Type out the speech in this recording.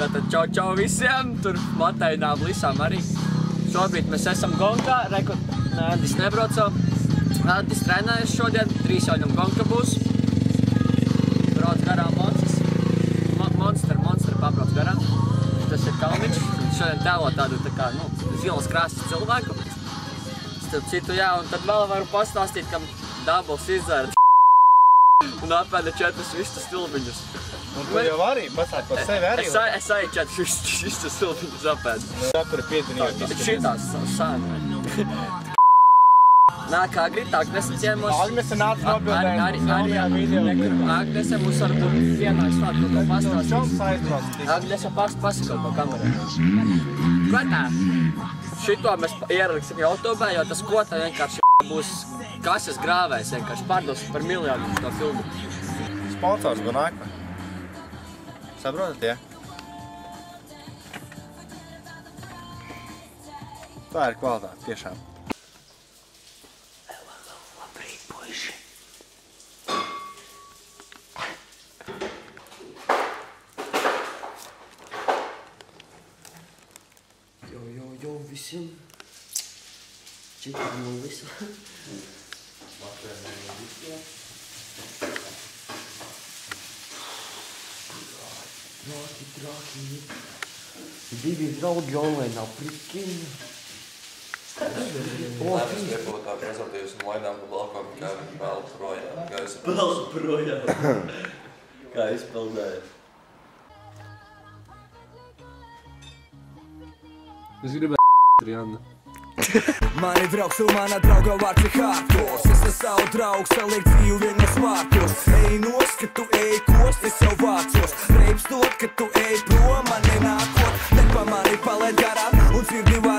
Tātad čau visiem, tur Mateinām Lisām arī. Šobrīd mēs esam Gonkā, reku, Andis nebraucam. Andis trenējas šodien, 3 jau viņam Gonka būs. Brauc garām Monster pabrauc garām. Tas ir Kalniņš, viņš šodien tēlo tādu tā kā, zilas krāsas cilvēku. Starp citu, jā, un tad vēl varu pastāstīt, ka Dabls izdzēra un apēda 4 vistas silbiņus. Un tu jau arī, pasādi par sevi arī? Es arī 4 vistas silbiņus apēdu. Tā tur ir pietinījot. Šitās sāni. Nāk Agrita, Agnese ciemos. Agnese nāca nobildējumu. Agnese mums varbūt vienāks vārds, ko pastāstīs. Čoms aizbrauc. Agnese pasakot pa kamerā. Ko tā? Šito mēs ieraliksim YouTubē, jo tas kota vienkārši būs kases grāvējs, vienkārši pārdos par miljārdu šo filmu. Sponsors Gonaka. Saprotat, ja? Tā ir kvalitāte, tiešām. Labrīt, puiši. Jo, visiem. Čekam no visu. Draki. 2 draugi online, prikini. Mēs nebūtā prezentējusi un laidām pa balkonu, kā viņi vēl projām. Vēl projām. Kā izpildēja. Es gribēju Rianna. Mani draugs un mana drauga vārds ir hardcore. Es ar savu draugu saliek dzīvu vienos vārtos. Ej nos, ka tu ej kost, es jau vācos. Reibstot, ka tu ej prom, man nenākot. Nepa mani palaid garām un dzirdi vārds.